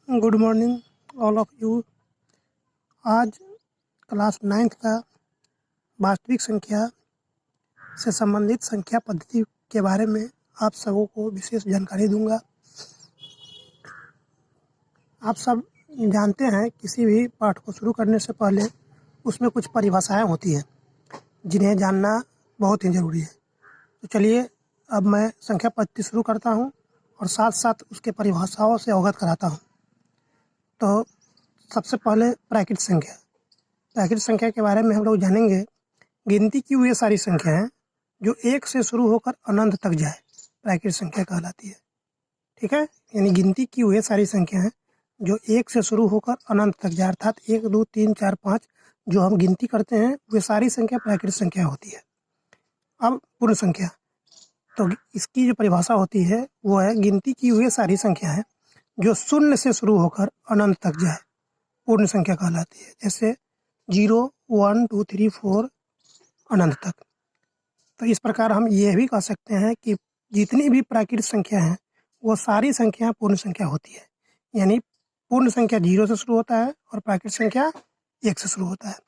Good morning all of you. आज class 9th का वास्तविक संख्या से संबंधित संख्या पद्धति के बारे में आप सबों को विशेष जानकारी दूंगा। आप सब जानते हैं किसी भी पाठ को शुरू करने से पहले उसमें कुछ परिभाषाएं होती हैं जिन्हें जानना बहुत ही ज़रूरी है। तो चलिए अब मैं संख्या पद्धति शुरू करता हूं और साथ साथ उसके परिभाषाओं से अवगत कराता हूं। तो सबसे पहले प्राकृत संख्या के बारे में हम लोग जानेंगे। गिनती की हुई सारी संख्याएं जो 1 से शुरू होकर अनंत तक जाए प्राकृत संख्या कहलाती है। ठीक है, यानी गिनती की हुई सारी संख्याएं जो 1 से शुरू होकर अनंत तक जाए, अर्थात 1 2 3 4 5 जो हम गिनती करते हैं वे सारी संख्या प्राकृत संख्या होती है। अब पूर्ण संख्या, तो इसकी जो परिभाषा होती है वो है गिनती की हुई सारी संख्याएं जो 0 से शुरू होकर अनंत तक जाए पूर्ण संख्या कहलाती है। जैसे 0 1 2 3 4 अनंत तक। तो इस प्रकार हम ये भी कह सकते हैं कि जितनी भी प्राकृत संख्या हैं वो सारी संख्या पूर्ण संख्या होती है। यानी पूर्ण संख्या 0 से शुरू होता है और प्राकृत संख्या 1 से शुरू होता है।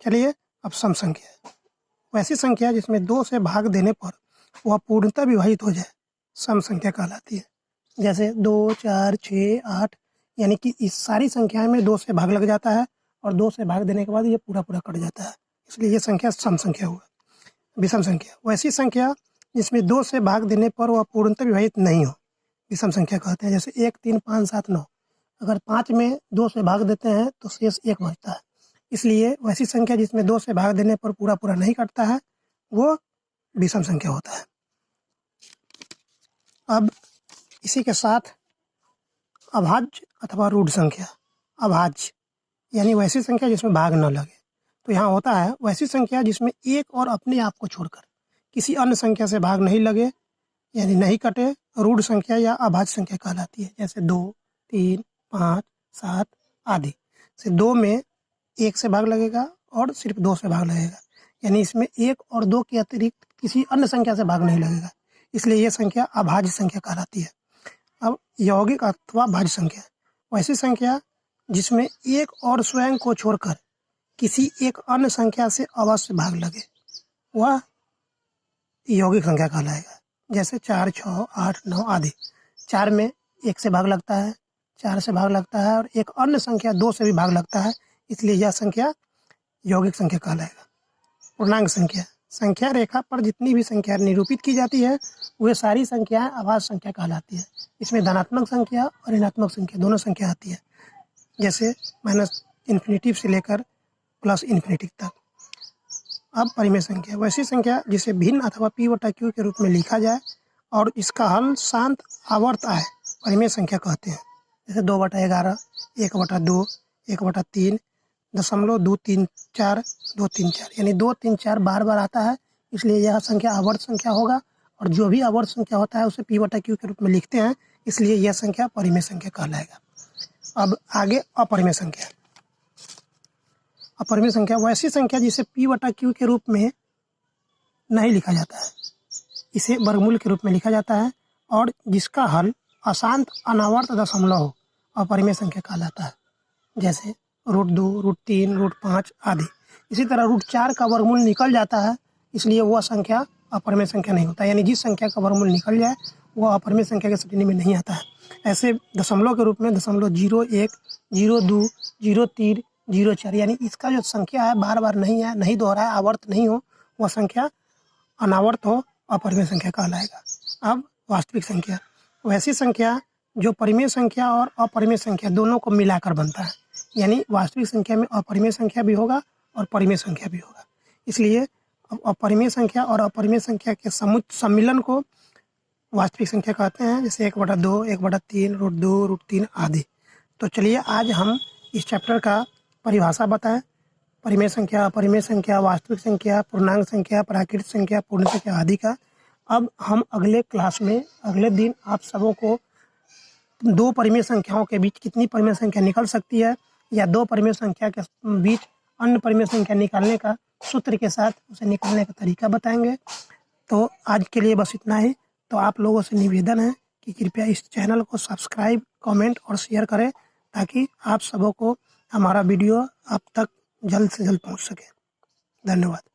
चलिए अब सम संख्या, वैसी संख्या जिसमें 2 से भाग देने पर वह पूर्णतः विभाजित हो जाए सम संख्या कहलाती है। जैसे 2 4 6 8, यानी कि इस सारी संख्या में 2 से भाग लग जाता है और 2 से भाग देने के बाद ये पूरा कट जाता है, इसलिए ये संख्या सम संख्या हुआ। विषम संख्या, वैसी संख्या जिसमें 2 से भाग देने पर वह पूर्णतः विभाजित नहीं हो, विषम संख्या कहते हैं। जैसे 1 3 5 7 9, अगर 5 में 2 से भाग देते हैं तो शेष 1 बचता है, इसलिए वैसी संख्या जिसमें 2 से भाग देने पर पूरा नहीं कटता है वो विषम संख्या होता है। अब इसी के साथ अभाज्य अथवा रूढ़ संख्या। अभाज्य यानी वैसी संख्या जिसमें भाग न लगे। तो यहाँ होता है वैसी संख्या जिसमें एक और अपने आप को छोड़कर किसी अन्य संख्या से भाग नहीं लगे यानी नहीं कटे, रूढ़ संख्या या अभाज्य संख्या कहलाती है। जैसे 2 3 5 7 आदि से 2 में 1 से भाग लगेगा और सिर्फ 2 से भाग लगेगा, यानी इसमें 1 और 2 के अतिरिक्त किसी अन्य संख्या से भाग नहीं लगेगा, इसलिए यह संख्या अभाज्य संख्या कहलाती है। अब यौगिक अथवा भाज्य संख्या, वैसी संख्या जिसमें एक और स्वयं को छोड़कर किसी एक अन्य संख्या से अवश्य भाग लगे वह यौगिक संख्या कहलाएगा। जैसे 4 6 8 9 आदि, 4 में 1 से भाग लगता है, 4 से भाग लगता है और एक अन्य संख्या 2 से भी भाग लगता है, इसलिए यह संख्या यौगिक संख्या कहलाएगा। पूर्णांक संख्या, संख्या रेखा पर जितनी भी संख्या निरूपित की जाती है वे सारी संख्याएं अभाज्य संख्या कहलाती है। इसमें धनात्मक संख्या और ऋणात्मक संख्या दोनों संख्या आती है, जैसे -∞ से लेकर +∞ तक। अब परिमेय संख्या, वैसी संख्या जिसे भिन्न अथवा p/q के रूप में लिखा जाए और इसका हल शांत आवर्त आए परिमेय संख्या कहते हैं। जैसे 2/11, 1/2, 1/3, 0.234 234, यानी 2 3 4 बार आता है, इसलिए यह संख्या आवर्त संख्या होगा। और जो भी आवर्त संख्या होता है उसे p/q के रूप में लिखते हैं, इसलिए यह संख्या परिमेय संख्या कहलाएगा। अब आगे अपरिमेय संख्या। अपरिमेय संख्या, वैसी संख्या जिसे p/q के रूप में नहीं लिखा जाता है, इसे वर्गमूल के रूप में लिखा जाता है और जिसका हल अशांत अनावर्त दशमलव हो, अपरिमेय संख्या कहलाता है। जैसे √2, √3, √5 आदि। इसी तरह √4 का वर्गमूल निकल जाता है, इसलिए वह संख्या अपरिमेय संख्या नहीं होता, यानी जिस संख्या का वर्गमूल निकल जाए वह अपरिमेय संख्या के श्रेणी में नहीं आता है। ऐसे दशमलव के रूप में 0.01, 0.2, 0.3, 0.4, यानी इसका जो संख्या है बार नहीं है, नहीं दोहरा है, आवर्त नहीं हो, वह संख्या अनावर्त हो, अपरिमेय संख्या कहलाएगा। अब वास्तविक संख्या, वैसी संख्या जो परिमेय संख्या और अपरिमेय संख्या दोनों को मिलाकर बनता है, यानी वास्तविक संख्या में अपरिमेय संख्या भी होगा और परिमेय संख्या भी होगा, इसलिए अपरिमेय संख्या और अपरिमेय संख्या के सम्मिलन को वास्तविक संख्या कहते हैं। जैसे 1/2, 1/3, √2, √3 आदि। तो चलिए आज हम इस चैप्टर का परिभाषा बताएं। परिमेय संख्या, अपरिमेय संख्या, वास्तविक संख्या, पूर्णांक संख्या, प्राकृत संख्या, पूर्ण संख्या आदि का। अब हम अगले क्लास में अगले दिन आप सबों को 2 परिमेय संख्याओं के बीच कितनी परिमेय संख्या निकल सकती है या 2 परिमेय संख्या के बीच अन्य परिमेय संख्या निकालने का सूत्र के साथ उसे निकालने का तरीका बताएंगे। तो आज के लिए बस इतना ही। तो आप लोगों से निवेदन है कि कृपया इस चैनल को सब्सक्राइब, कमेंट और शेयर करें ताकि आप सबों को हमारा वीडियो आप तक जल्द से जल्द पहुंच सके। धन्यवाद।